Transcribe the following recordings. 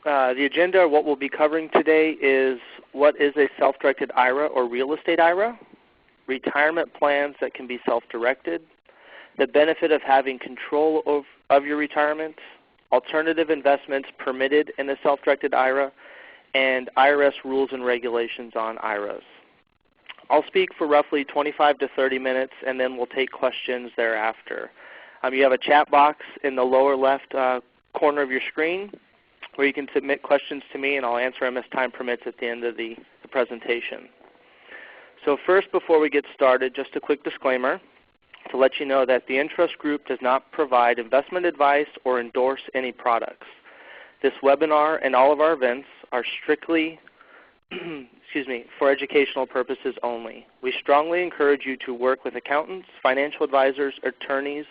The agenda, what we'll be covering today is what is a self-directed IRA or real estate IRA, retirement plans that can be self-directed, the benefit of having control of your retirement, alternative investments permitted in a self-directed IRA, and IRS rules and regulations on IRAs. I'll speak for roughly 25 to 30 minutes, and then we'll take questions thereafter. You have a chat box in the lower left corner of your screen where you can submit questions to me, and I'll answer them as time permits at the end of the presentation. So first, before we get started, just a quick disclaimer to let you know that the Entrust Group does not provide investment advice or endorse any products. This webinar and all of our events are strictly for educational purposes only. We strongly encourage you to work with accountants, financial advisors, attorneys,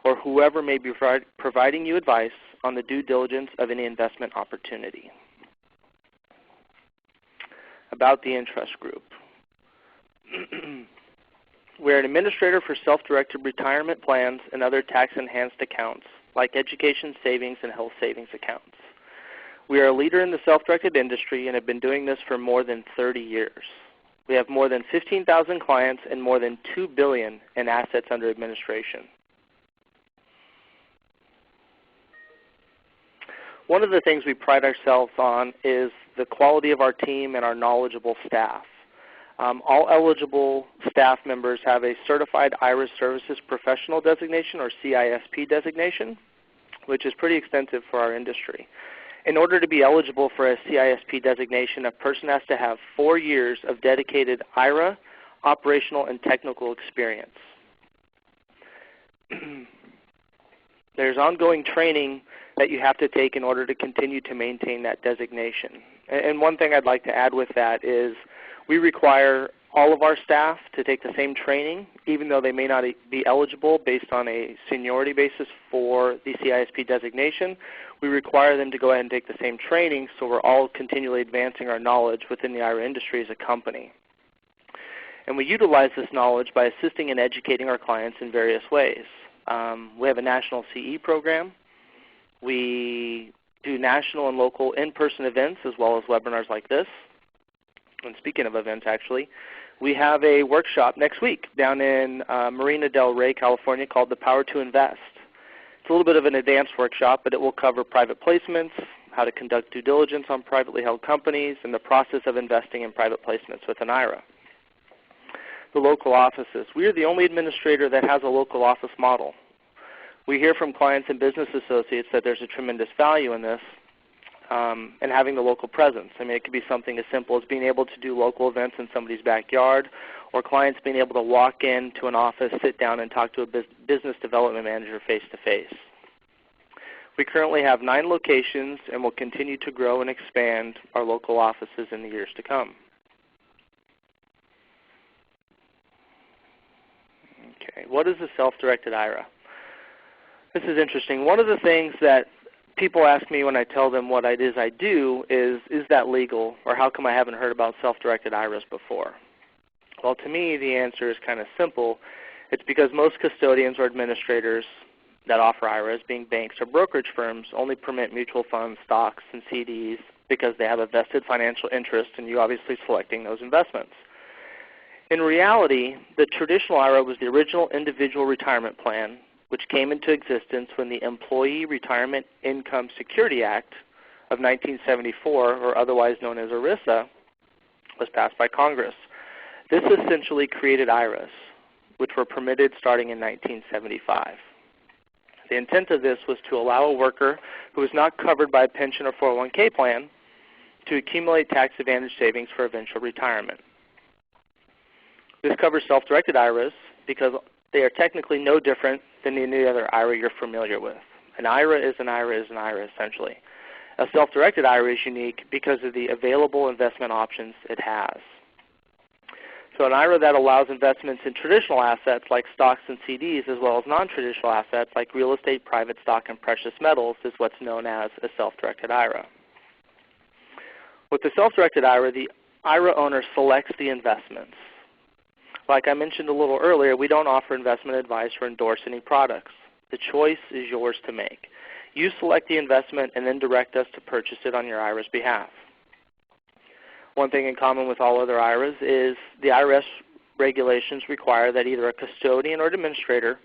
or whoever may be providing you advice on the due diligence of any investment opportunity. About the Entrust Group. We're an administrator for self-directed retirement plans and other tax-enhanced accounts like education savings and health savings accounts. We are a leader in the self-directed industry and have been doing this for more than 30 years. We have more than 15,000 clients and more than $2 billion in assets under administration. One of the things we pride ourselves on is the quality of our team and our knowledgeable staff. All eligible staff members have a Certified IRA Services Professional designation, or CISP designation, which is pretty extensive for our industry. In order to be eligible for a CISP designation, a person has to have 4 years of dedicated IRA operational and technical experience. There's ongoing training that you have to take in order to continue to maintain that designation. And one thing I'd like to add with that is we require all of our staff to take the same training, even though they may not be eligible based on a seniority basis for the CISP designation. We require them to go ahead and take the same training so we're all continually advancing our knowledge within the IRA industry as a company. And we utilize this knowledge by assisting and educating our clients in various ways. We have a national CE program. We do national and local in-person events as well as webinars like this. And speaking of events, actually, we have a workshop next week down in Marina del Rey, California called The Power to Invest. It's a little bit of an advanced workshop, but it will cover private placements, how to conduct due diligence on privately held companies, and the process of investing in private placements with an IRA. The local offices. We are the only administrator that has a local office model. We hear from clients and business associates that there's a tremendous value in this and having the local presence. I mean, it could be something as simple as being able to do local events in somebody's backyard, or clients being able to walk into an office, sit down, and talk to a business development manager face-to-face. We currently have 9 locations and will continue to grow and expand our local offices in the years to come. Okay, what is a self-directed IRA? This is interesting. One of the things that people ask me when I tell them what it is I do is that legal, or how come I haven't heard about self-directed IRAs before? Well, to me, the answer is kind of simple. It's because most custodians or administrators that offer IRAs, being banks or brokerage firms, only permit mutual funds, stocks, and CDs because they have a vested financial interest in you obviously selecting those investments. In reality, the traditional IRA was the original individual retirement plan, which came into existence when the Employee Retirement Income Security Act of 1974, or otherwise known as ERISA, was passed by Congress. This essentially created IRAs, which were permitted starting in 1975. The intent of this was to allow a worker who was not covered by a pension or 401k plan to accumulate tax-advantaged savings for eventual retirement. This covers self-directed IRAs because they are technically no different than any other IRA you're familiar with. An IRA is an IRA is an IRA, essentially. A self-directed IRA is unique because of the available investment options it has. So an IRA that allows investments in traditional assets like stocks and CDs, as well as non-traditional assets like real estate, private stock, and precious metals, is what's known as a self-directed IRA. With the self-directed IRA, the IRA owner selects the investments. Like I mentioned a little earlier, we don't offer investment advice or endorse any products. The choice is yours to make. You select the investment and then direct us to purchase it on your IRA's behalf. One thing in common with all other IRAs is the IRS regulations require that either a custodian or administrator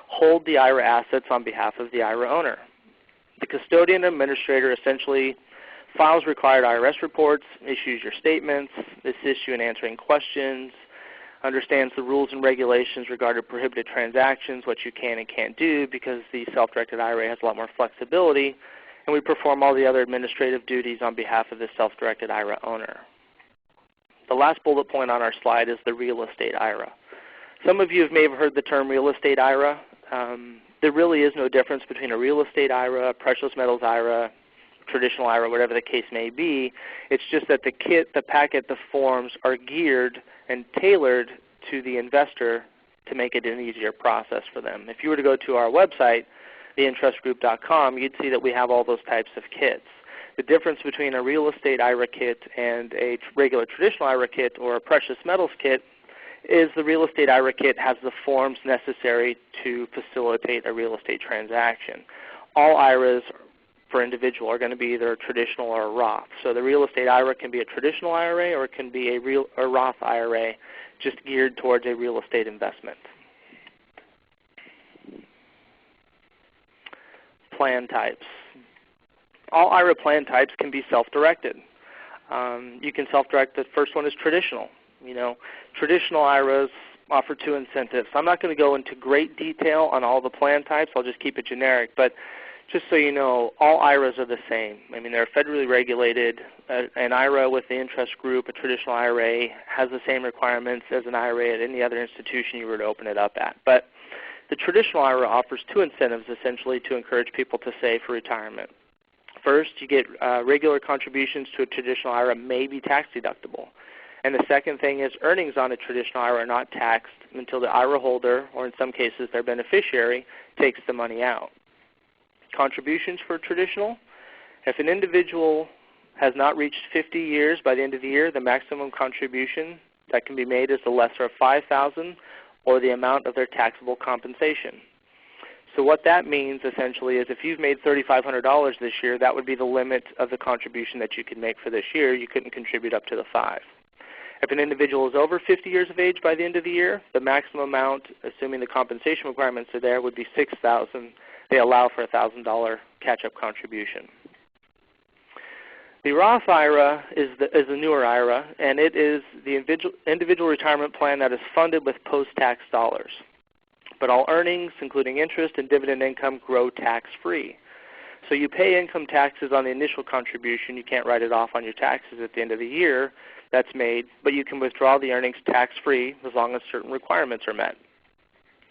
hold the IRA assets on behalf of the IRA owner. The custodian and administrator essentially files required IRS reports, issues your statements, assists you in answering questions, understands the rules and regulations regarding prohibited transactions, what you can and can't do, because the self-directed IRA has a lot more flexibility, and we perform all the other administrative duties on behalf of the self-directed IRA owner. The last bullet point on our slide is the real estate IRA. Some of you may have heard the term real estate IRA. There really is no difference between a real estate IRA, a precious metals IRA, traditional IRA, whatever the case may be. It's just that the kit, the packet, the forms are geared and tailored to the investor to make it an easier process for them. If you were to go to our website, theentrustgroup.com, you'd see that we have all those types of kits. The difference between a real estate IRA kit and a regular traditional IRA kit or a precious metals kit is the real estate IRA kit has the forms necessary to facilitate a real estate transaction. All IRAs for individual are going to be either a traditional or a Roth. So the real estate IRA can be a traditional IRA or it can be a Roth IRA just geared towards a real estate investment. Plan types. All IRA plan types can be self-directed. You can self-direct. The first one is traditional. Traditional IRAs offer two incentives. I'm not going to go into great detail on all the plan types. I'll just keep it generic. But just so you know, all IRAs are the same. I mean, they're federally regulated. An IRA with the Entrust Group, a traditional IRA, has the same requirements as an IRA at any other institution you were to open it up at. But the traditional IRA offers two incentives, essentially, to encourage people to save for retirement. First, you get regular contributions to a traditional IRA may be tax deductible. And the second thing is earnings on a traditional IRA are not taxed until the IRA holder, or in some cases their beneficiary, takes the money out. Contributions for traditional: if an individual has not reached 50 years by the end of the year, the maximum contribution that can be made is the lesser of $5,000 or the amount of their taxable compensation. So what that means essentially is if you've made $3,500 this year, that would be the limit of the contribution that you could make for this year. You couldn't contribute up to the $5,000. If an individual is over 50 years of age by the end of the year, the maximum amount, assuming the compensation requirements are there, would be $6,000. They allow for a $1,000 catch-up contribution. The Roth IRA is a newer IRA, and it is the individual retirement plan that is funded with post-tax dollars. But all earnings, including interest and dividend income, grow tax-free. So you pay income taxes on the initial contribution. You can't write it off on your taxes at the end of the year that's made, but you can withdraw the earnings tax-free as long as certain requirements are met.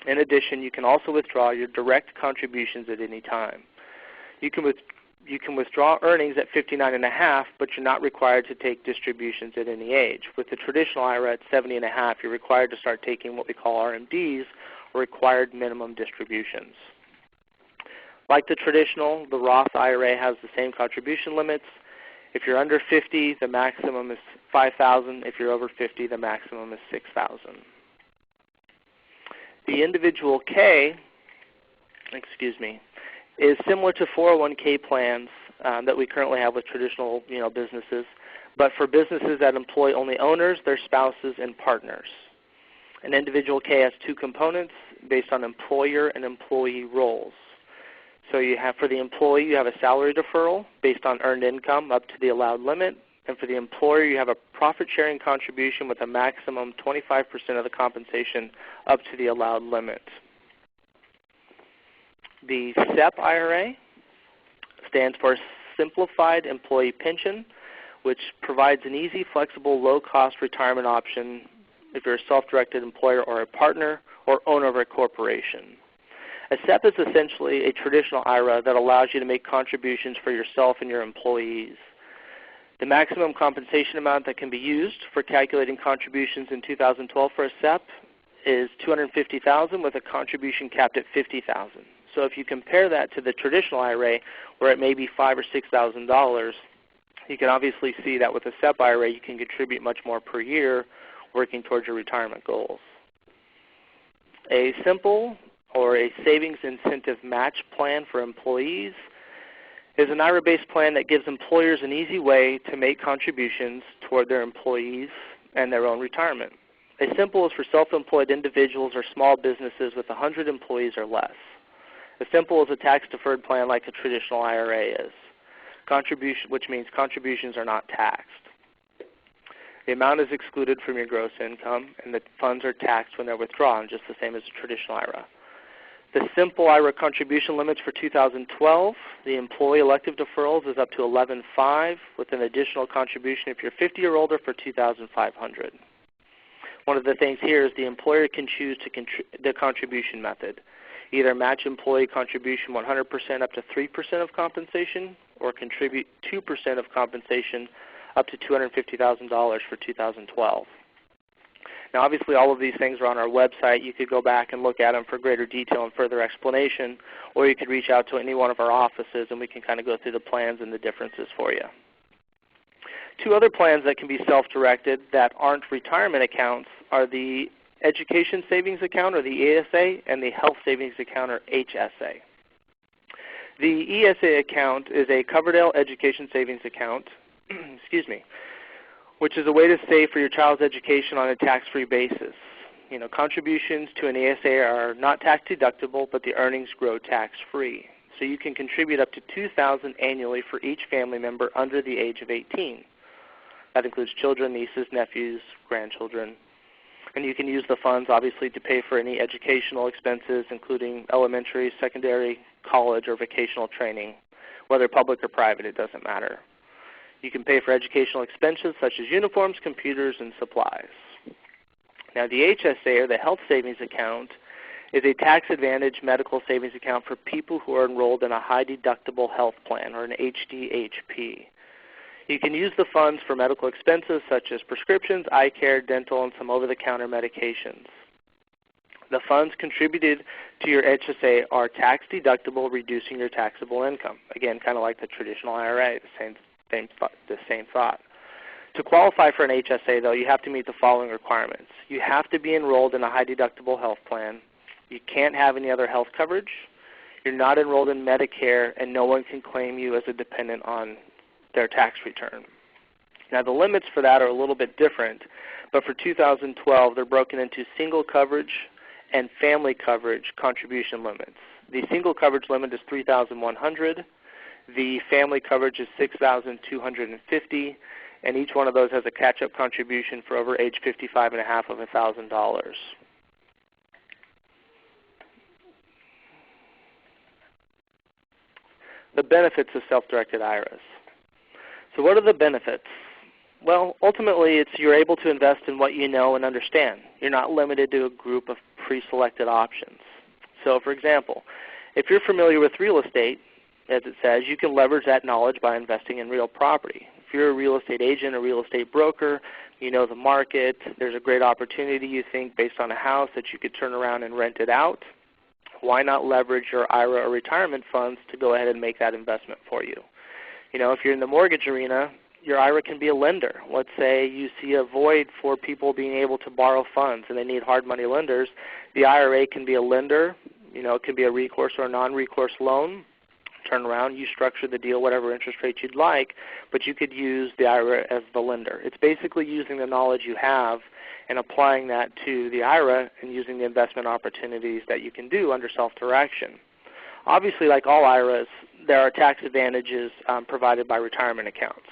In addition, you can also withdraw your direct contributions at any time. You can withdraw earnings at 59.5, but you're not required to take distributions at any age. With the traditional IRA at 70.5, you're required to start taking what we call RMDs, or required minimum distributions. Like the traditional, the Roth IRA has the same contribution limits. If you're under 50, the maximum is $5,000. If you're over 50, the maximum is $6,000. The individual K, is similar to 401k plans that we currently have with traditional businesses, but for businesses that employ only owners, their spouses, and partners. An individual K has two components based on employer and employee roles. So you have, for the employee, you have a salary deferral based on earned income up to the allowed limit. And for the employer, you have a profit-sharing contribution with a maximum 25% of the compensation up to the allowed limit. The SEP IRA stands for Simplified Employee Pension, which provides an easy, flexible, low-cost retirement option if you're a self-directed employer or a partner or owner of a corporation. A SEP is essentially a traditional IRA that allows you to make contributions for yourself and your employees. The maximum compensation amount that can be used for calculating contributions in 2012 for a SEP is $250,000 with a contribution capped at $50,000. So if you compare that to the traditional IRA where it may be $5,000 or $6,000, you can obviously see that with a SEP IRA you can contribute much more per year working towards your retirement goals. A simple or a savings incentive match plan for employees is an IRA-based plan that gives employers an easy way to make contributions toward their employees and their own retirement. As simple as for self-employed individuals or small businesses with 100 employees or less. As simple as a tax-deferred plan like a traditional IRA is, which means contributions are not taxed. The amount is excluded from your gross income, and the funds are taxed when they're withdrawn, just the same as a traditional IRA. The simple IRA contribution limits for 2012, the employee elective deferrals is up to $11,500 with an additional contribution if you're 50 or older for $2,500. One of the things here is the employer can choose the contribution method. Either match employee contribution 100% up to 3% of compensation, or contribute 2% of compensation up to $250,000 for 2012. Now obviously all of these things are on our website. You could go back and look at them for greater detail and further explanation, or you could reach out to any one of our offices and we can kind of go through the plans and the differences for you. Two other plans that can be self-directed that aren't retirement accounts are the Education Savings Account, or the ESA, and the Health Savings Account, or HSA. The ESA account is a Coverdell Education Savings Account, which is a way to save for your child's education on a tax-free basis. You know, contributions to an ESA are not tax deductible, but the earnings grow tax-free. So you can contribute up to $2,000 annually for each family member under the age of 18. That includes children, nieces, nephews, grandchildren. And you can use the funds, obviously, to pay for any educational expenses, including elementary, secondary, college, or vocational training, whether public or private, it doesn't matter. You can pay for educational expenses such as uniforms, computers, and supplies. Now the HSA, or the Health Savings Account, is a tax-advantaged medical savings account for people who are enrolled in a high-deductible health plan, or an HDHP. You can use the funds for medical expenses such as prescriptions, eye care, dental, and some over-the-counter medications. The funds contributed to your HSA are tax-deductible, reducing your taxable income. Again, kind of like the traditional IRA, the same thought. To qualify for an HSA, though, you have to meet the following requirements. You have to be enrolled in a high-deductible health plan. You can't have any other health coverage. You're not enrolled in Medicare, and no one can claim you as a dependent on their tax return. Now the limits for that are a little bit different, but for 2012 they're broken into single coverage and family coverage contribution limits. The single coverage limit is $3,100, the family coverage is $6,250, and each one of those has a catch-up contribution for over age 55.5 of $1,000. The benefits of self-directed IRAs. So what are the benefits? Well, ultimately you're able to invest in what you know and understand. You're not limited to a group of pre-selected options. So for example, if you're familiar with real estate, as it says, you can leverage that knowledge by investing in real property. If you're a real estate agent or real estate broker, you know the market, there's a great opportunity you think based on a house that you could turn around and rent it out. Why not leverage your IRA or retirement funds to go ahead and make that investment for you? You know, if you're in the mortgage arena, your IRA can be a lender. Let's say you see a void for people being able to borrow funds and they need hard money lenders. The IRA can be a lender. You know, it can be a recourse or a non-recourse loan. Turn around, you structure the deal whatever interest rate you'd like, but you could use the IRA as the lender. It's basically using the knowledge you have and applying that to the IRA and using the investment opportunities that you can do under self-direction. Obviously, like all IRAs, there are tax advantages provided by retirement accounts.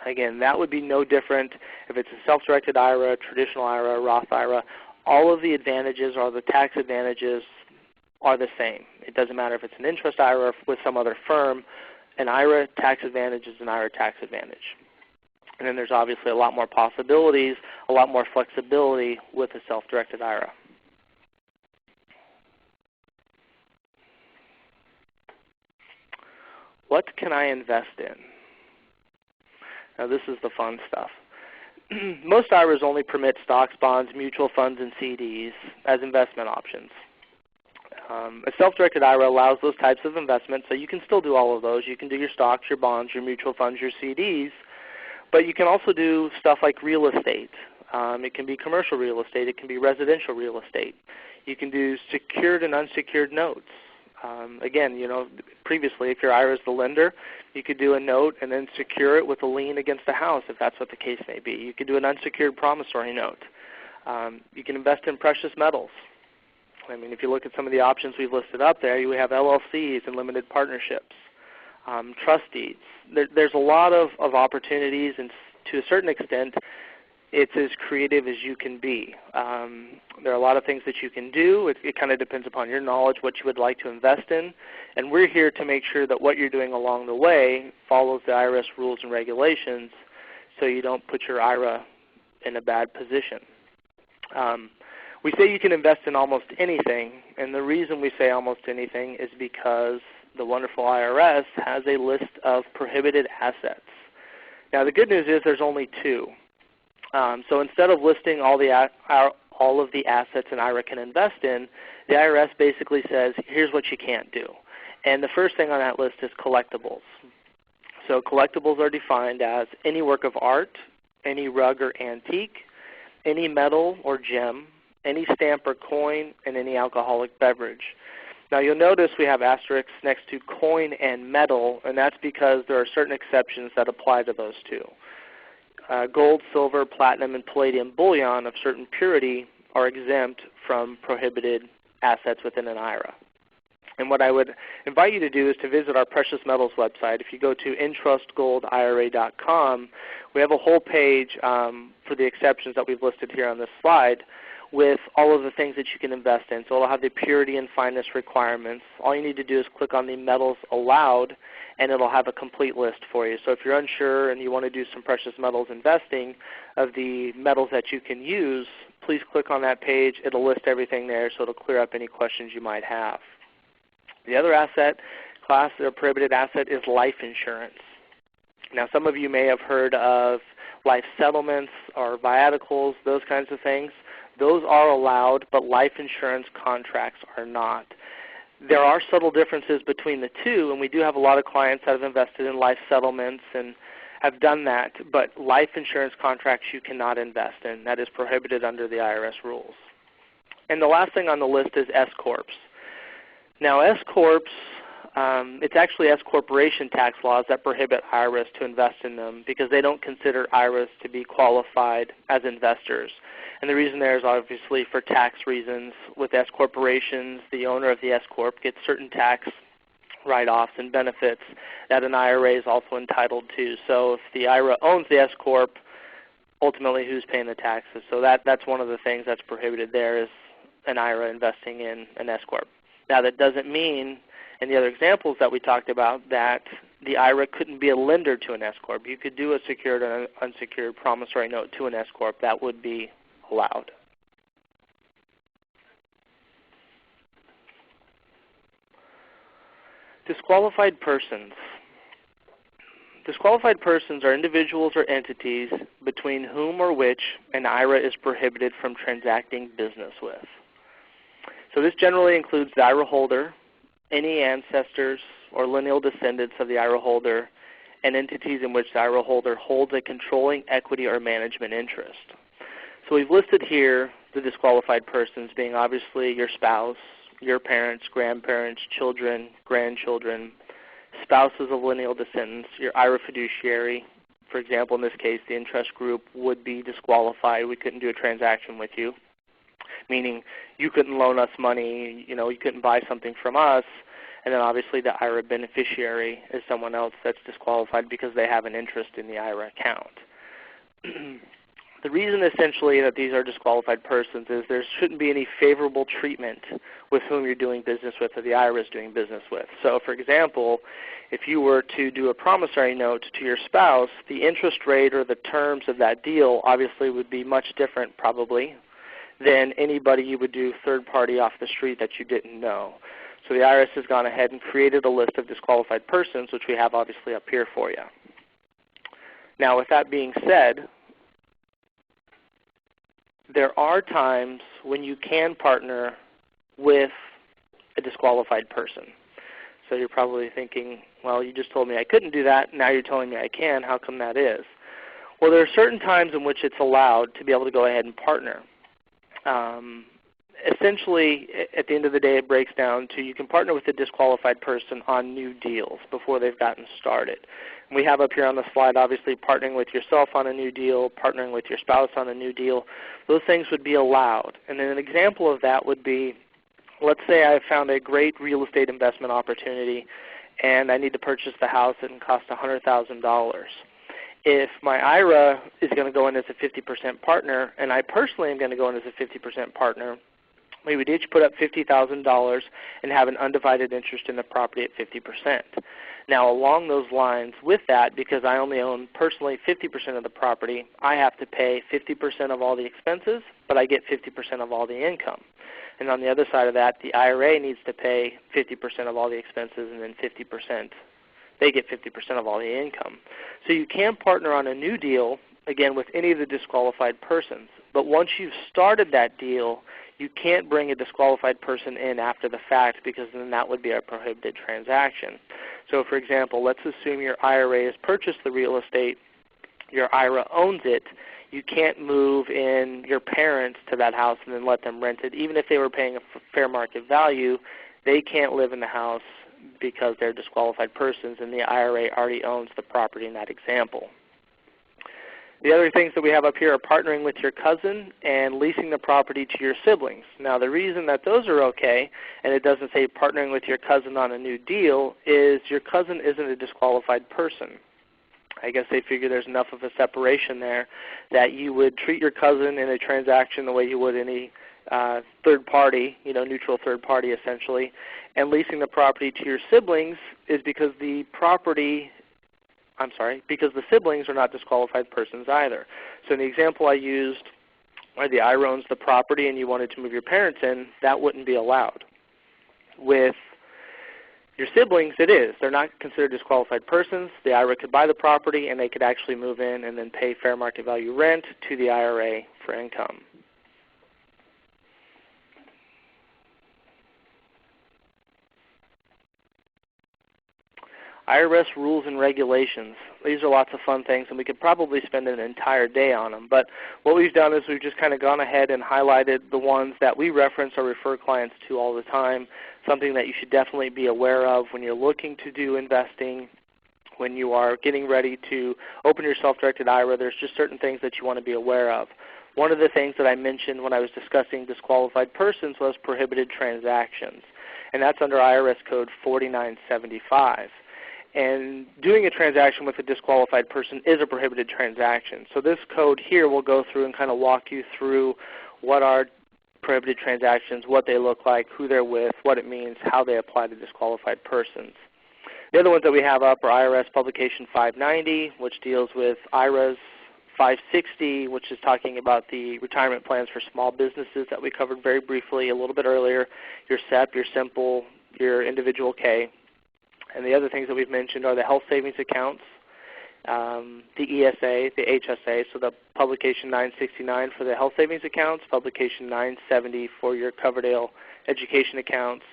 Again, that would be no different if it's a self-directed IRA, traditional IRA, Roth IRA. All of the advantages or the tax advantages are the same. It doesn't matter if it's an interest IRA with some other firm. An IRA tax advantage is an IRA tax advantage. And then there's obviously a lot more possibilities, a lot more flexibility with a self-directed IRA. What can I invest in? Now this is the fun stuff. Most IRAs only permit stocks, bonds, mutual funds, and CDs as investment options. A self-directed IRA allows those types of investments, so you can still do all of those. You can do your stocks, your bonds, your mutual funds, your CDs, but you can also do stuff like real estate. It can be commercial real estate. It can be residential real estate. You can do secured and unsecured notes. Again, previously, if your IRA is the lender, you could do a note and then secure it with a lien against the house if that's what the case may be. You could do an unsecured promissory note. You can invest in precious metals. I mean, if you look at some of the options we've listed up there, you have LLCs and limited partnerships, trust deeds. There's a lot of opportunities, and to a certain extent, it's as creative as you can be. There are a lot of things that you can do. It kind of depends upon your knowledge, what you would like to invest in. And we're here to make sure that what you're doing along the way follows the IRS rules and regulations so you don't put your IRA in a bad position. We say you can invest in almost anything, and the reason we say almost anything is because the wonderful IRS has a list of prohibited assets. Now the good news is there's only two. So instead of listing all of the assets an IRA can invest in, the IRS basically says, here's what you can't do. And the first thing on that list is collectibles. So collectibles are defined as any work of art, any rug or antique, any metal or gem, any stamp or coin, and any alcoholic beverage. Now you'll notice we have asterisks next to coin and metal, and that's because there are certain exceptions that apply to those two. Gold, silver, platinum, and palladium bullion of certain purity are exempt from prohibited assets within an IRA. And what I would invite you to do is to visit our precious metals website. If you go to entrustgoldira.com, we have a whole page for the exceptions that we've listed here on this slide with all of the things that you can invest in. So it'll have the purity and fineness requirements. All you need to do is click on the metals allowed, and it'll have a complete list for you. So if you're unsure and you want to do some precious metals investing of the metals that you can use, please click on that page. It'll list everything there, so it'll clear up any questions you might have. The other asset class, or prohibited asset, is life insurance. Now some of you may have heard of life settlements or viaticals, those kinds of things. Those are allowed, but life insurance contracts are not. There are subtle differences between the two, and we do have a lot of clients that have invested in life settlements and have done that, but life insurance contracts you cannot invest in. That is prohibited under the IRS rules. And the last thing on the list is S-Corps. Now S-Corps, it's actually S-Corporation tax laws that prohibit IRAs to invest in them because they don't consider IRAs to be qualified as investors. And the reason there is obviously for tax reasons. With S-Corporations, the owner of the S-Corp gets certain tax write-offs and benefits that an IRA is also entitled to. So if the IRA owns the S-Corp, ultimately who's paying the taxes? So that's one of the things that's prohibited there is an IRA investing in an S-Corp. Now that doesn't mean, in the other examples that we talked about, that the IRA couldn't be a lender to an S-Corp. You could do a secured and unsecured promissory note to an S-Corp. That would be allowed. Disqualified persons. Disqualified persons are individuals or entities between whom or which an IRA is prohibited from transacting business with. So this generally includes the IRA holder, any ancestors or lineal descendants of the IRA holder, and entities in which the IRA holder holds a controlling equity or management interest. So we've listed here the disqualified persons being obviously your spouse, your parents, grandparents, children, grandchildren, spouses of lineal descendants, your IRA fiduciary. For example, in this case, the Entrust Group would be disqualified. We couldn't do a transaction with you, meaning you couldn't loan us money, you couldn't buy something from us. And then obviously the IRA beneficiary is someone else that's disqualified because they have an interest in the IRA account. The reason essentially that these are disqualified persons is there shouldn't be any favorable treatment with whom you're doing business with or the IRA is doing business with. So for example, if you were to do a promissory note to your spouse, the interest rate or the terms of that deal obviously would be much different probably than anybody you would do third party off the street that you didn't know. So the IRS has gone ahead and created a list of disqualified persons, which we have obviously up here for you. Now with that being said, there are times when you can partner with a disqualified person. So you're probably thinking, well, you just told me I couldn't do that. Now you're telling me I can. How come that is? Well, there are certain times in which it's allowed to be able to go ahead and partner. essentially, at the end of the day, it breaks down to you can partner with a disqualified person on new deals before they've gotten started. And we have up here on the slide, obviously, partnering with yourself on a new deal, partnering with your spouse on a new deal. Those things would be allowed. And then an example of that would be, let's say I found a great real estate investment opportunity and I need to purchase the house and it costs $100,000. If my IRA is going to go in as a 50% partner and I personally am going to go in as a 50% partner, we would each put up $50,000 and have an undivided interest in the property at 50%. Now along those lines with that, because I only own personally 50% of the property, I have to pay 50% of all the expenses, but I get 50% of all the income. And on the other side of that, the IRA needs to pay 50% of all the expenses and then 50%. They get 50% of all the income. So you can partner on a new deal, again, with any of the disqualified persons. But once you've started that deal, you can't bring a disqualified person in after the fact because then that would be a prohibited transaction. So for example, let's assume your IRA has purchased the real estate, your IRA owns it. You can't move in your parents to that house and then let them rent it. Even if they were paying a fair market value, they can't live in the house because they're disqualified persons and the IRA already owns the property in that example. The other things that we have up here are partnering with your cousin and leasing the property to your siblings. Now the reason that those are okay, and it doesn't say partnering with your cousin on a new deal, is your cousin isn't a disqualified person. I guess they figure there's enough of a separation there that you would treat your cousin in a transaction the way you would any third party, neutral third party essentially. And leasing the property to your siblings is because the siblings are not disqualified persons either. So in the example I used where the IRA owns the property and you wanted to move your parents in, that wouldn't be allowed. With your siblings, it is. They're not considered disqualified persons. The IRA could buy the property and they could actually move in and then pay fair market value rent to the IRA for income. IRS rules and regulations. These are lots of fun things, and we could probably spend an entire day on them. But what we've done is we've just kind of gone ahead and highlighted the ones that we reference or refer clients to all the time, something that you should definitely be aware of when you're looking to do investing, when you are getting ready to open your self-directed IRA. There's just certain things that you want to be aware of. One of the things that I mentioned when I was discussing disqualified persons was prohibited transactions, and that's under IRS Code 4975. And doing a transaction with a disqualified person is a prohibited transaction. So this code here will go through and kind of walk you through what are prohibited transactions, what they look like, who they're with, what it means, how they apply to disqualified persons. The other ones that we have up are IRS Publication 590, which deals with IRAs, 560, which is talking about the retirement plans for small businesses that we covered very briefly a little bit earlier, your SEP, your Simple, your Individual K. And the other things that we've mentioned are the health savings accounts, the ESA, the HSA, so the Publication 969 for the health savings accounts, Publication 970 for your Coverdale education accounts.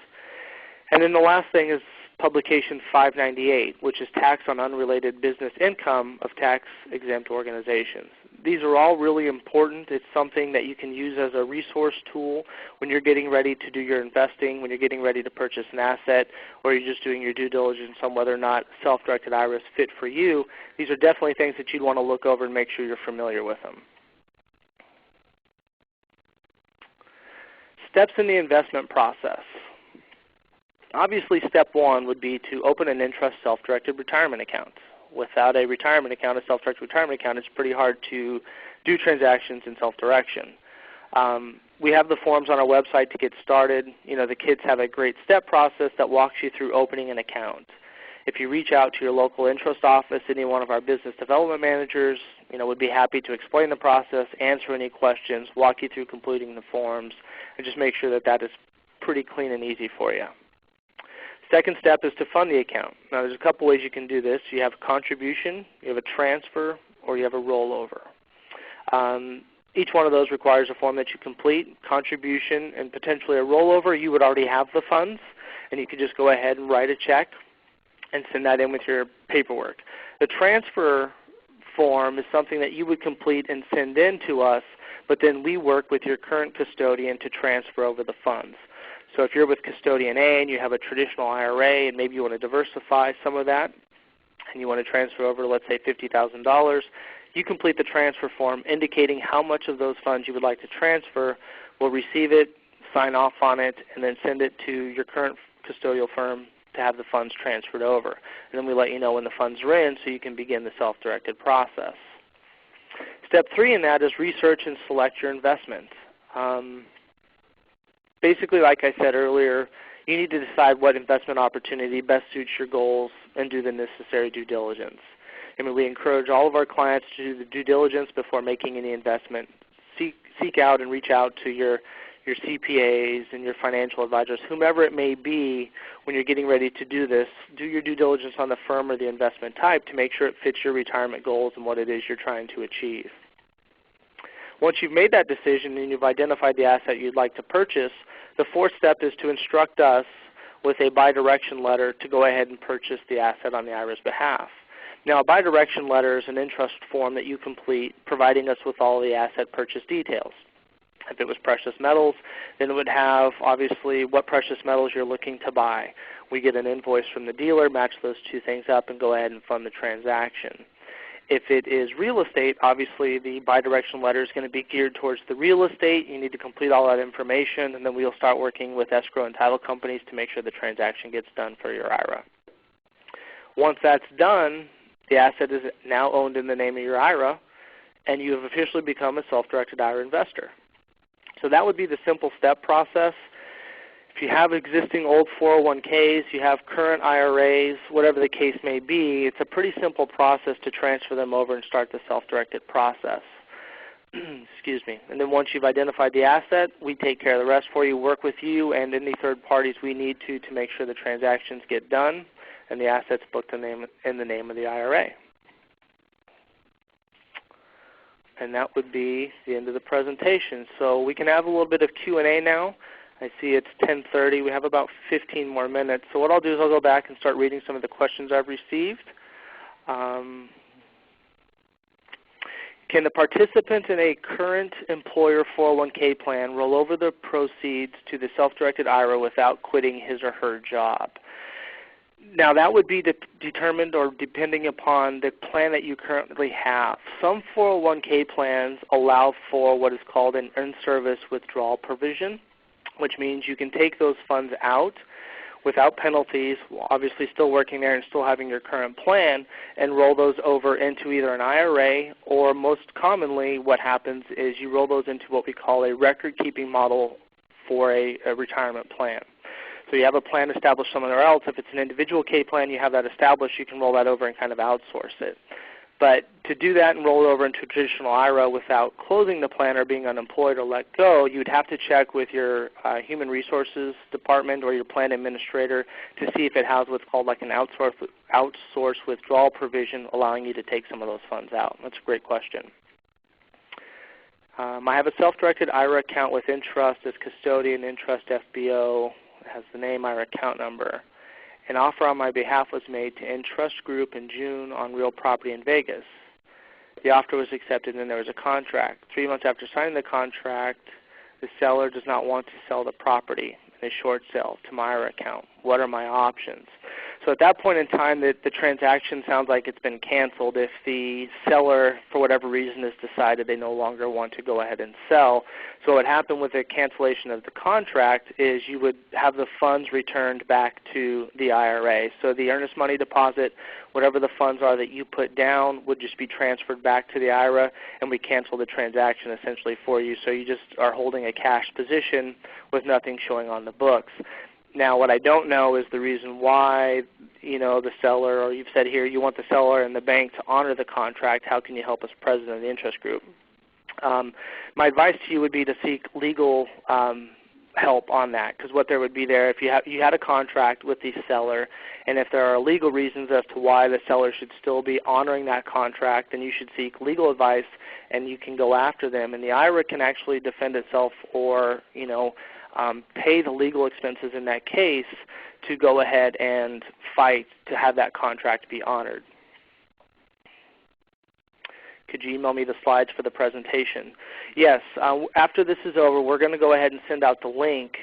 And then the last thing is Publication 598, which is tax on unrelated business income of tax-exempt organizations. These are all really important. It's something that you can use as a resource tool when you're getting ready to do your investing, when you're getting ready to purchase an asset, or you're just doing your due diligence on whether or not self-directed IRA is fit for you. These are definitely things that you'd want to look over and make sure you're familiar with them. Steps in the investment process. Obviously, step one would be to open an Entrust self-directed retirement account. Without a retirement account, a self-directed retirement account, it's pretty hard to do transactions in self-direction. We have the forms on our website to get started. The kids have a great step process that walks you through opening an account. If you reach out to your local Entrust office, any one of our business development managers, would be happy to explain the process, answer any questions, walk you through completing the forms, and just make sure that that is pretty clean and easy for you. Second step is to fund the account. Now there's a couple ways you can do this. You have a contribution, you have a transfer, or you have a rollover. Each one of those requires a form that you complete. Contribution and potentially a rollover, you would already have the funds, and you could just go ahead and write a check and send that in with your paperwork. The transfer form is something that you would complete and send in to us, but then we work with your current custodian to transfer over the funds. So if you're with custodian A and you have a traditional IRA and maybe you want to diversify some of that and you want to transfer over, let's say, $50,000, you complete the transfer form indicating how much of those funds you would like to transfer. We'll receive it, sign off on it, and then send it to your current custodial firm to have the funds transferred over. And then we let you know when the funds are in so you can begin the self-directed process. Step 3 in that is research and select your investment. Basically, like I said earlier, you need to decide what investment opportunity best suits your goals and do the necessary due diligence. I mean, we encourage all of our clients to do the due diligence before making any investment. Seek out and reach out to your CPAs and your financial advisors, whomever it may be, when you're getting ready to do this. Do your due diligence on the firm or the investment type to make sure it fits your retirement goals and what it is you're trying to achieve. Once you've made that decision and you've identified the asset you'd like to purchase, the 4th step is to instruct us with a bi-direction letter to go ahead and purchase the asset on the IRA's behalf. Now, a bi-direction letter is an Entrust form that you complete providing us with all the asset purchase details. If it was precious metals, then it would have obviously what precious metals you're looking to buy. We get an invoice from the dealer, match those two things up, and go ahead and fund the transaction. If it is real estate, obviously the bi-direction letter is going to be geared towards the real estate. You need to complete all that information, and then we'll start working with escrow and title companies to make sure the transaction gets done for your IRA. Once that's done, the asset is now owned in the name of your IRA, and you have officially become a self-directed IRA investor. So that would be the simple step process. If you have existing old 401ks, you have current IRAs, whatever the case may be, it's a pretty simple process to transfer them over and start the self-directed process. Excuse me. And then once you've identified the asset, we take care of the rest for you, work with you and any third parties we need to make sure the transactions get done and the asset's booked in the name of the IRA. And that would be the end of the presentation. So we can have a little bit of Q&A now. I see it's 10:30. We have about 15 more minutes. So what I'll do is I'll go back and start reading some of the questions I've received. Can the participant in a current employer 401k plan roll over the proceeds to the self-directed IRA without quitting his or her job? Now that would be determined or depending upon the plan that you currently have. Some 401k plans allow for what is called an in-service withdrawal provision, which means you can take those funds out without penalties, obviously still working there and still having your current plan, and roll those over into either an IRA or most commonly what happens is you roll those into what we call a record-keeping model for a retirement plan. So you have a plan established somewhere else. If it's an individual K plan, you have that established, you can roll that over and kind of outsource it. But to do that and roll it over into a traditional IRA without closing the plan or being unemployed or let go, you would have to check with your human resources department or your plan administrator to see if it has what's called like an outsource withdrawal provision allowing you to take some of those funds out. That's a great question. I have a self-directed IRA account with Entrust as custodian, Entrust FBO, has the name, IRA account number. An offer on my behalf was made to Entrust Group in June on real property in Vegas. The offer was accepted and there was a contract. 3 months after signing the contract, the seller does not want to sell the property in a short sale to my IRA account. What are my options? So at that point in time, the transaction sounds like it's been canceled if the seller, for whatever reason, has decided they no longer want to go ahead and sell. So what happened with the cancellation of the contract is you would have the funds returned back to the IRA. So the earnest money deposit, whatever the funds are that you put down, would just be transferred back to the IRA, and we cancel the transaction essentially for you. So you just are holding a cash position with nothing showing on the books. Now, what I don't know is the reason why, the seller, or you've said here you want the seller and the bank to honor the contract. How can you help as president of the Entrust Group? My advice to you would be to seek legal help on that, because what there would be there, if you had a contract with the seller, and if there are legal reasons as to why the seller should still be honoring that contract, then you should seek legal advice, and you can go after them. And the IRA can actually defend itself or, pay the legal expenses in that case to go ahead and fight to have that contract be honored. Could you email me the slides for the presentation? Yes. After this is over, we're going to go ahead and send out the link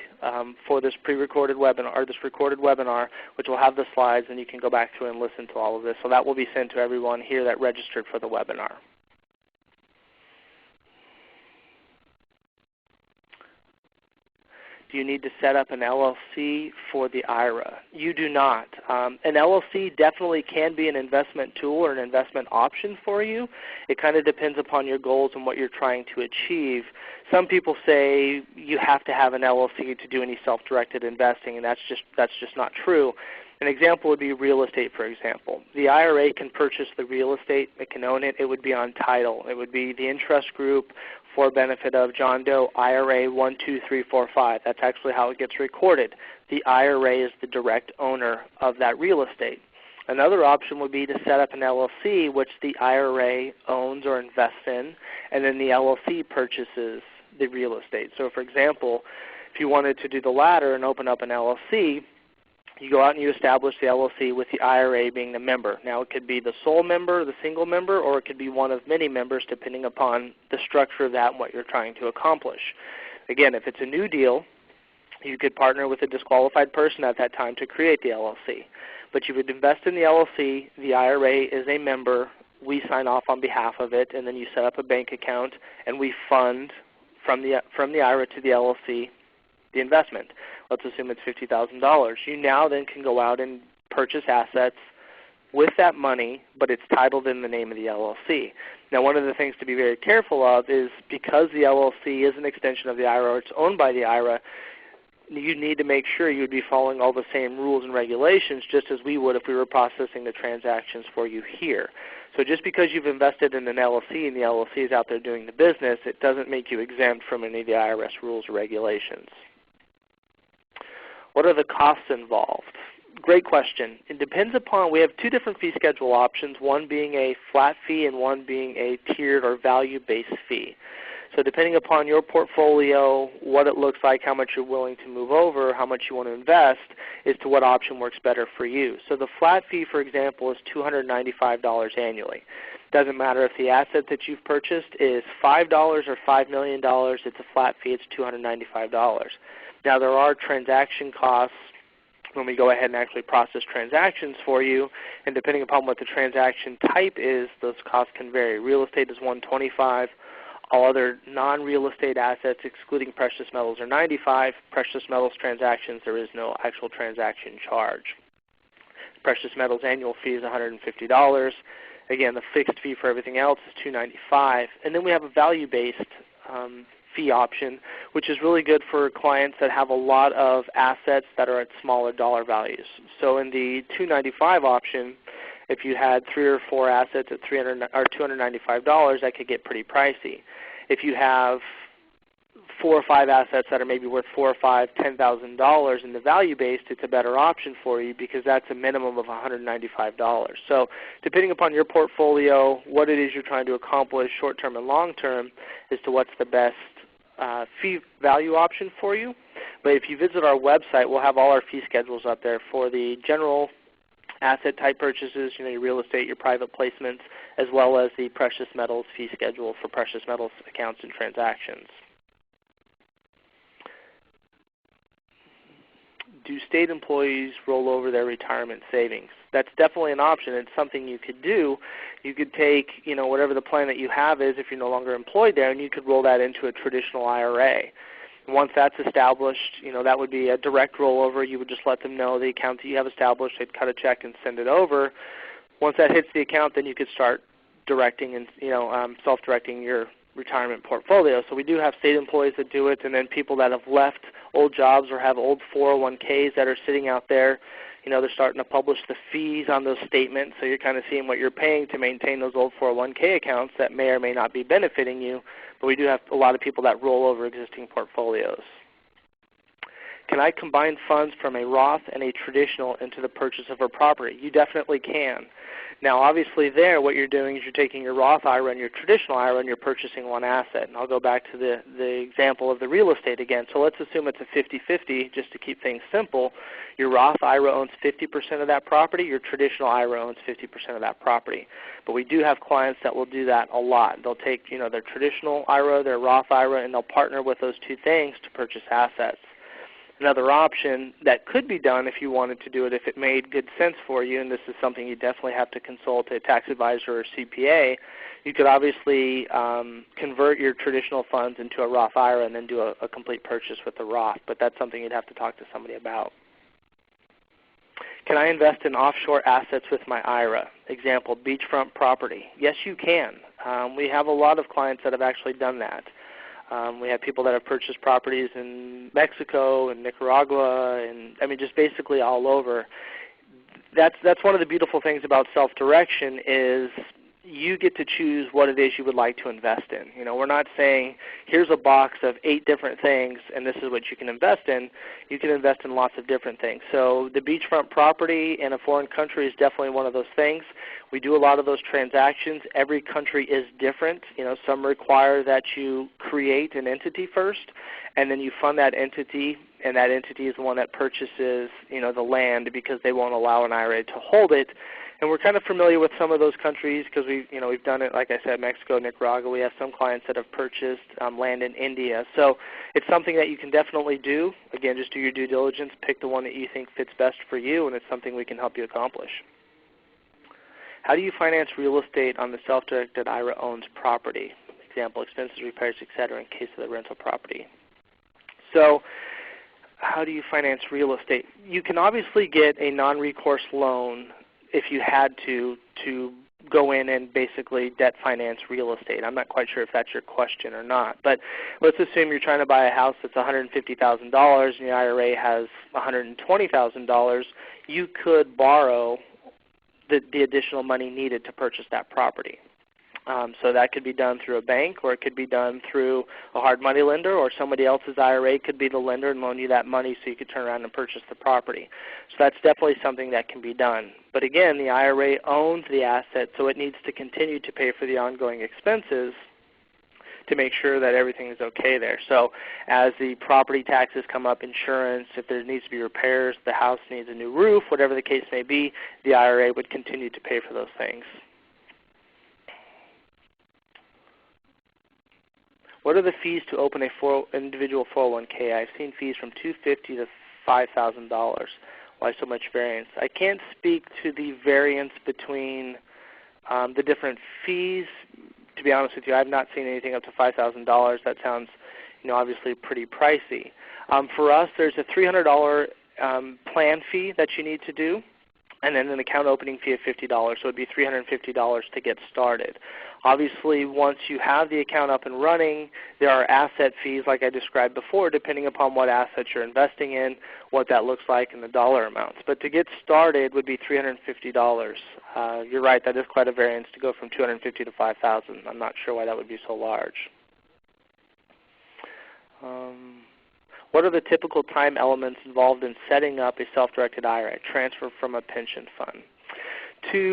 for this pre-recorded webinar, or this recorded webinar, which will have the slides, and you can go back through and listen to all of this. So that will be sent to everyone here that registered for the webinar. Do you need to set up an LLC for the IRA? You do not. An LLC definitely can be an investment tool or an investment option for you. It kind of depends upon your goals and what you're trying to achieve. Some people say you have to have an LLC to do any self-directed investing, and that's just not true. An example would be real estate, for example. The IRA can purchase the real estate. It can own it. It would be on title. It would be the Entrust Group for benefit of John Doe IRA 12345. That's actually how it gets recorded. The IRA is the direct owner of that real estate. Another option would be to set up an LLC, which the IRA owns or invests in, and then the LLC purchases the real estate. So, for example, if you wanted to do the latter and open up an LLC, you go out and you establish the LLC with the IRA being the member. Now it could be the sole member, the single member, or it could be one of many members depending upon the structure of that and what you're trying to accomplish. Again, if it's a new deal, you could partner with a disqualified person at that time to create the LLC. But you would invest in the LLC, the IRA is a member, we sign off on behalf of it, and then you set up a bank account and we fund from the IRA to the LLC the investment. Let's assume it's $50,000. You now then can go out and purchase assets with that money, but it's titled in the name of the LLC. Now, one of the things to be very careful of is because the LLC is an extension of the IRA or it's owned by the IRA, you need to make sure you would be following all the same rules and regulations just as we would if we were processing the transactions for you here. So just because you've invested in an LLC and the LLC is out there doing the business, it doesn't make you exempt from any of the IRS rules or regulations. What are the costs involved? Great question. It depends upon, we have two different fee schedule options, one being a flat fee and one being a tiered or value-based fee. So depending upon your portfolio, what it looks like, how much you're willing to move over, how much you want to invest, as to what option works better for you. So the flat fee, for example, is $295 annually. Doesn't matter if the asset that you've purchased is $5 or $5 million, it's a flat fee, it's $295. Now there are transaction costs when we go ahead and actually process transactions for you, and depending upon what the transaction type is, those costs can vary. Real estate is $125. All other non-real estate assets, excluding precious metals, are $95. Precious metals transactions, there is no actual transaction charge. Precious metals annual fee is $150. Again, the fixed fee for everything else is $295. And then we have a value-based fee option, which is really good for clients that have a lot of assets that are at smaller dollar values. So in the $295 option, if you had 3 or 4 assets at $295, that could get pretty pricey. If you have 4 or 5 assets that are maybe worth $4,000 or $5,000, $10,000 in the value-based, it's a better option for you because that's a minimum of $195. So depending upon your portfolio, what it is you're trying to accomplish short-term and long-term as to what's the best fee value option for you. But if you visit our website, we'll have all our fee schedules up there for the general asset type purchases, your real estate, your private placements, as well as the precious metals fee schedule for precious metals accounts and transactions. Do state employees roll over their retirement savings? That's definitely an option. It's something you could do. You could take, whatever the plan that you have is if you're no longer employed there, and you could roll that into a traditional IRA. Once that's established, that would be a direct rollover. You would just let them know the account that you have established. They'd cut a check and send it over. Once that hits the account, then you could start directing and self-directing your retirement portfolio. So we do have state employees that do it, and then people that have left old jobs or have old 401ks that are sitting out there. They're starting to publish the fees on those statements, so you're kind of seeing what you're paying to maintain those old 401k accounts that may or may not be benefiting you. But we do have a lot of people that roll over existing portfolios. Can I combine funds from a Roth and a traditional into the purchase of a property? You definitely can. Now obviously there what you're doing is you're taking your Roth IRA and your traditional IRA and you're purchasing one asset. And I'll go back to the example of the real estate again. So let's assume it's a 50-50 just to keep things simple. Your Roth IRA owns 50% of that property. Your traditional IRA owns 50% of that property. But we do have clients that will do that a lot. They'll take their traditional IRA, their Roth IRA, and they'll partner with those two things to purchase assets. Another option that could be done if you wanted to do it, if it made good sense for you, and this is something you definitely have to consult a tax advisor or CPA, you could obviously convert your traditional funds into a Roth IRA and then do a complete purchase with the Roth, but that's something you'd have to talk to somebody about. Can I invest in offshore assets with my IRA? Example, beachfront property. Yes, you can. We have a lot of clients that have actually done that. We have people that have purchased properties in Mexico and Nicaragua and just basically all over. That's one of the beautiful things about self-direction is you get to choose what it is you would like to invest in. We're not saying here's a box of 8 different things and this is what you can invest in. You can invest in lots of different things. So the beachfront property in a foreign country is definitely one of those things. We do a lot of those transactions. Every country is different. Some require that you create an entity first and then you fund that entity, and that entity is the one that purchases the land because they won't allow an IRA to hold it. And we're kind of familiar with some of those countries because we've done it, like I said, Mexico, Nicaragua. We have some clients that have purchased land in India. So it's something that you can definitely do. Again, just do your due diligence, pick the one that you think fits best for you, and it's something we can help you accomplish. How do you finance real estate on the self-directed IRA owns property? Example, expenses, repairs, etc. in case of the rental property. So how do you finance real estate? You can obviously get a non-recourse loan if you had to go in and basically debt finance real estate. I'm not quite sure if that's your question or not, but let's assume you're trying to buy a house that's $150,000 and your IRA has $120,000. You could borrow the additional money needed to purchase that property. So that could be done through a bank, or it could be done through a hard money lender, or somebody else's IRA could be the lender and loan you that money so you could turn around and purchase the property. So that's definitely something that can be done. But again, the IRA owns the asset, so it needs to continue to pay for the ongoing expenses to make sure that everything is okay there. So as the property taxes come up, insurance, if there needs to be repairs, the house needs a new roof, whatever the case may be, the IRA would continue to pay for those things. What are the fees to open a individual 401k? I've seen fees from $250 to $5,000. Why so much variance? I can't speak to the variance between the different fees. To be honest with you, I've not seen anything up to $5,000. That sounds, obviously pretty pricey. For us, there's a $300 plan fee that you need to do, and then an account opening fee of $50. So it would be $350 to get started. Obviously, once you have the account up and running, there are asset fees like I described before, depending upon what assets you're investing in, what that looks like, and the dollar amounts. But to get started would be $350. You're right, that is quite a variance to go from $250 to $5,000. I'm not sure why that would be so large. What are the typical time elements involved in setting up a self-directed IRA, transfer from a pension fund?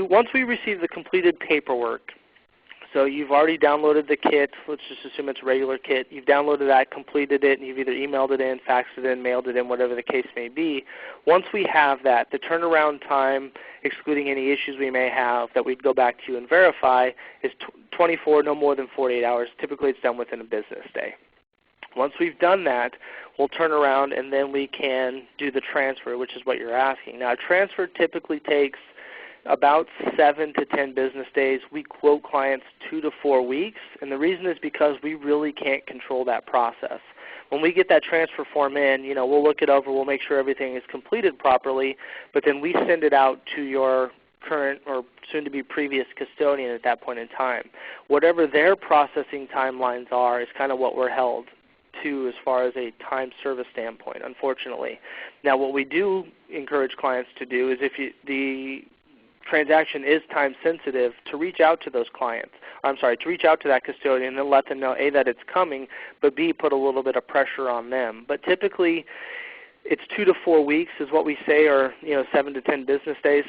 Once we receive the completed paperwork, so you've already downloaded the kit. Let's just assume it's a regular kit. You've downloaded that, completed it, and you've either emailed it in, faxed it in, mailed it in, whatever the case may be. Once we have that, the turnaround time, excluding any issues we may have that we'd go back to you and verify, is 24, no more than 48 hours. Typically it's done within a business day. Once we've done that, we'll turn around and then we can do the transfer, which is what you're asking. Now, a transfer typically takes about 7 to 10 business days. We quote clients 2 to 4 weeks, and the reason is because we really can't control that process. When we get that transfer form in, we'll look it over, we'll make sure everything is completed properly, but then we send it out to your current or soon-to-be previous custodian at that point in time. Whatever their processing timelines are is kind of what we're held to as far as a time service standpoint, unfortunately. Now, what we do encourage clients to do is if the transaction is time sensitive, to reach out to those clients. To reach out to that custodian and let them know, A, that it's coming, but B, put a little bit of pressure on them. But typically, it's 2 to 4 weeks is what we say, or 7 to 10 business days.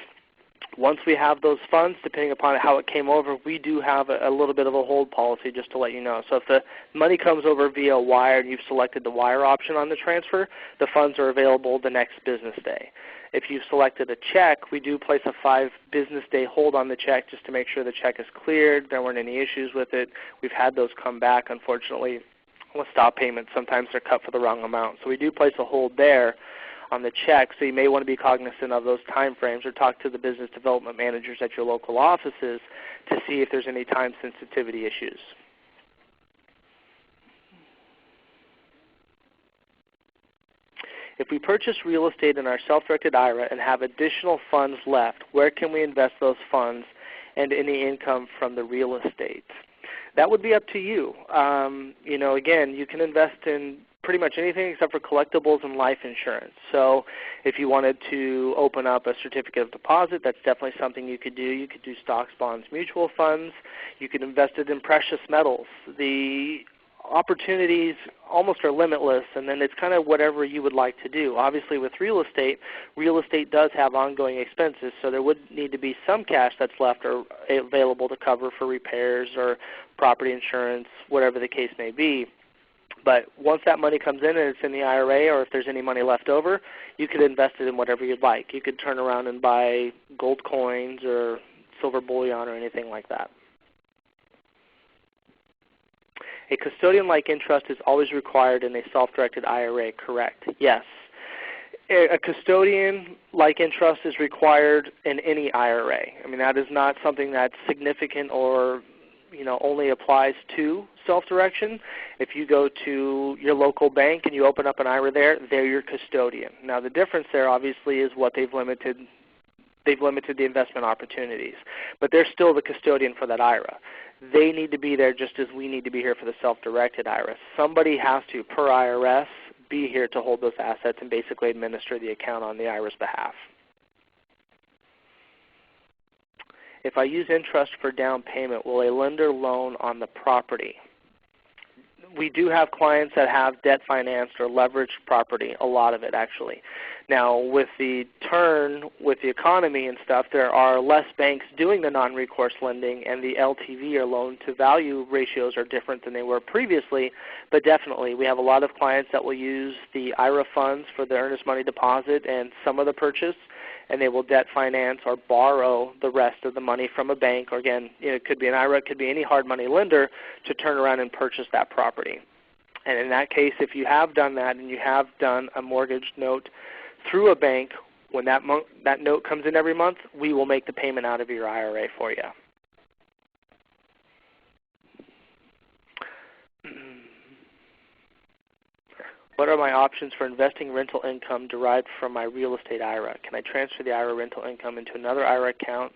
Once we have those funds, depending upon how it came over, we do have a little bit of a hold policy, just to let you know. So if the money comes over via wire and you've selected the wire option on the transfer, the funds are available the next business day. If you've selected a check, we do place a 5-business-day hold on the check just to make sure the check is cleared. There weren't any issues with it. We've had those come back, unfortunately, with stop payments. Sometimes they're cut for the wrong amount. So we do place a hold there on the check, so you may want to be cognizant of those time frames or talk to the business development managers at your local offices to see if there's any time sensitivity issues. If we purchase real estate in our self-directed IRA and have additional funds left, where can we invest those funds and any income from the real estate? That would be up to you. Again, you can invest in pretty much anything except for collectibles and life insurance. So if you wanted to open up a certificate of deposit, that's definitely something you could do. You could do stocks, bonds, mutual funds. You could invest it in precious metals. The opportunities almost are limitless, and then it's kind of whatever you would like to do. Obviously with real estate does have ongoing expenses, so there would need to be some cash that's left or available to cover for repairs or property insurance, whatever the case may be. But once that money comes in and it's in the IRA, or if there's any money left over, you could invest it in whatever you'd like. You could turn around and buy gold coins or silver bullion or anything like that. A custodian-like interest is always required in a self-directed IRA, correct? Yes. A custodian-like interest is required in any IRA. I mean, that is not something that's significant or only applies to self-direction. If you go to your local bank and you open up an IRA there, they're your custodian. Now the difference there obviously is what they've limited the investment opportunities, but they're still the custodian for that IRA. They need to be there just as we need to be here for the self-directed IRA. Somebody has to, per IRS, be here to hold those assets and basically administer the account on the IRA's behalf. If I use Entrust for down payment, will a lender loan on the property? We do have clients that have debt financed or leveraged property, a lot of it actually. Now with the turn with the economy and stuff, there are less banks doing the non-recourse lending, and the LTV or loan to value ratios are different than they were previously, but definitely we have a lot of clients that will use the IRA funds for the earnest money deposit and some of the purchase, and they will debt finance or borrow the rest of the money from a bank, or again, it could be an IRA, it could be any hard money lender, to turn around and purchase that property. And in that case, if you have done that and you have done a mortgage note through a bank, when that note comes in every month, we will make the payment out of your IRA for you. What are my options for investing rental income derived from my real estate IRA? Can I transfer the IRA rental income into another IRA account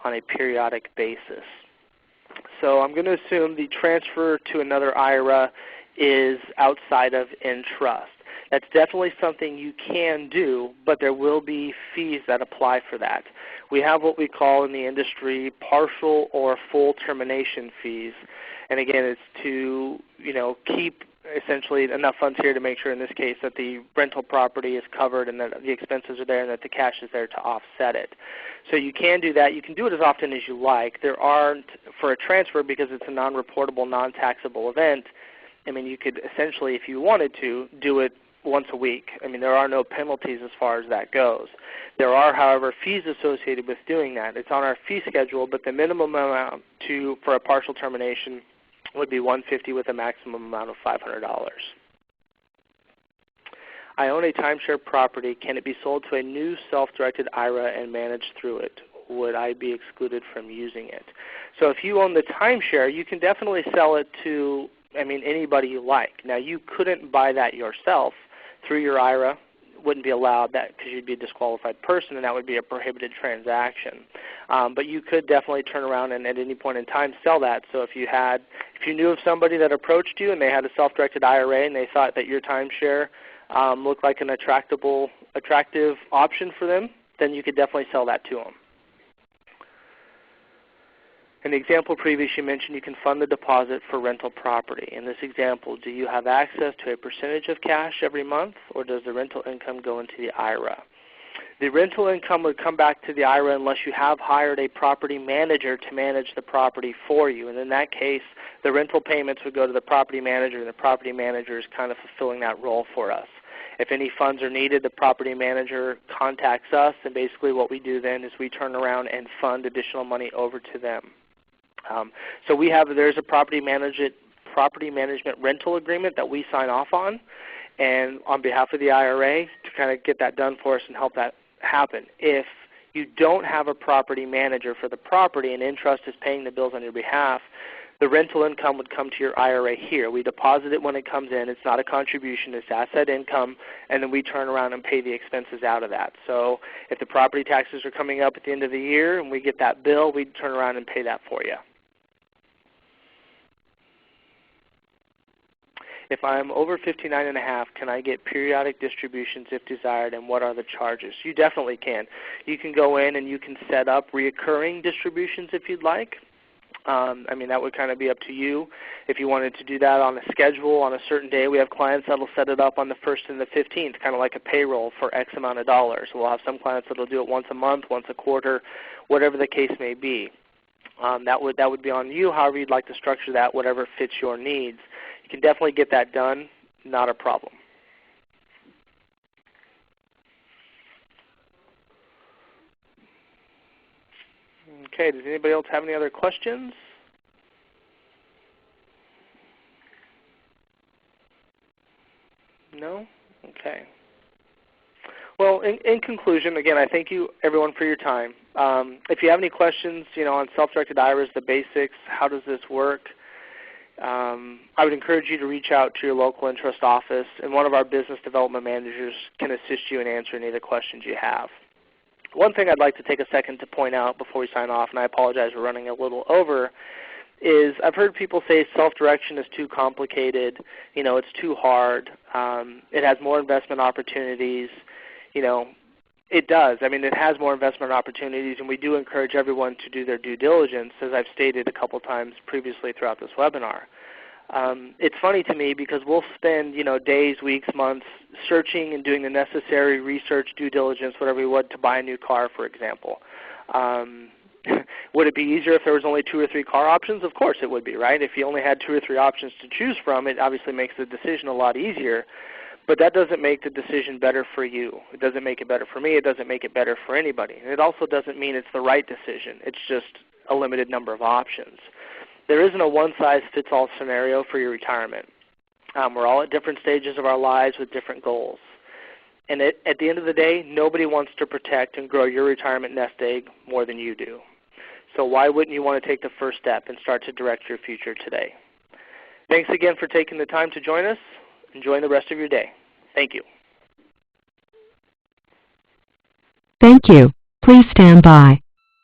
on a periodic basis? So I'm going to assume the transfer to another IRA is outside of Entrust. That's definitely something you can do, but there will be fees that apply for that. We have what we call in the industry partial or full termination fees. And again, it's to keep essentially enough funds here to make sure in this case that the rental property is covered and that the expenses are there and that the cash is there to offset it. So you can do that. You can do it as often as you like. There aren't, for a transfer, because it's a non-reportable, non-taxable event, I mean, you could essentially, if you wanted to, do it once a week. I mean, there are no penalties as far as that goes. There are, however, fees associated with doing that. It's on our fee schedule, but the minimum amount for a partial termination would be $150 with a maximum amount of $500. I own a timeshare property. Can it be sold to a new self-directed IRA and managed through it? Would I be excluded from using it? So if you own the timeshare, you can definitely sell it to, anybody you like. Now, you couldn't buy that yourself through your IRA. Wouldn't be allowed that because you'd be a disqualified person, and that would be a prohibited transaction. But you could definitely turn around and at any point in time sell that. So if you knew of somebody that approached you and they had a self-directed IRA and they thought that your timeshare looked like an attractive option for them, then you could definitely sell that to them. In the example previous, you mentioned you can fund the deposit for rental property. In this example, do you have access to a percentage of cash every month, or does the rental income go into the IRA? The rental income would come back to the IRA unless you have hired a property manager to manage the property for you. And in that case, the rental payments would go to the property manager, and the property manager is kind of fulfilling that role for us. If any funds are needed, the property manager contacts us, and basically what we do then is we turn around and fund additional money over to them. So there's a property management rental agreement that we sign off on, and on behalf of the IRA to kind of get that done for us and help that happen. If you don't have a property manager for the property and Entrust is paying the bills on your behalf, the rental income would come to your IRA here. We deposit it when it comes in. It's not a contribution. It's asset income, and then we turn around and pay the expenses out of that. So if the property taxes are coming up at the end of the year and we get that bill, we turn around and pay that for you. If I'm over 59.5, can I get periodic distributions if desired, and what are the charges? You definitely can. You can go in and you can set up reoccurring distributions if you'd like. I mean, that would kind of be up to you. If you wanted to do that on a schedule on a certain day, we have clients that will set it up on the 1st and the 15th, kind of like a payroll for X amount of dollars. We'll have some clients that will do it once a month, once a quarter, whatever the case may be. That would be on you, however you'd like to structure that, whatever fits your needs. You can definitely get that done, not a problem. Okay, does anybody else have any other questions? No? Okay. Well, in conclusion, again, I thank you everyone for your time. If you have any questions, on self-directed IRAs, the basics, how does this work, I would encourage you to reach out to your local Entrust office, and one of our business development managers can assist you in answering any of the questions you have. One thing I'd like to take a second to point out before we sign off, and I apologize we're running a little over, is I've heard people say self-direction is too complicated, it's too hard, it has more investment opportunities. It does. I mean, it has more investment opportunities, and we do encourage everyone to do their due diligence, as I've stated a couple times previously throughout this webinar. It's funny to me because we'll spend days, weeks, months searching and doing the necessary research, due diligence, whatever we would, to buy a new car, for example. Would it be easier if there was only 2 or 3 car options? Of course it would be, right? If you only had 2 or 3 options to choose from, it obviously makes the decision a lot easier. But that doesn't make the decision better for you. It doesn't make it better for me. It doesn't make it better for anybody. And it also doesn't mean it's the right decision. It's just a limited number of options. There isn't a one-size-fits-all scenario for your retirement. We're all at different stages of our lives with different goals. And at the end of the day, nobody wants to protect and grow your retirement nest egg more than you do. So why wouldn't you want to take the first step and start to direct your future today? Thanks again for taking the time to join us. Enjoy the rest of your day. Thank you. Thank you. Please stand by.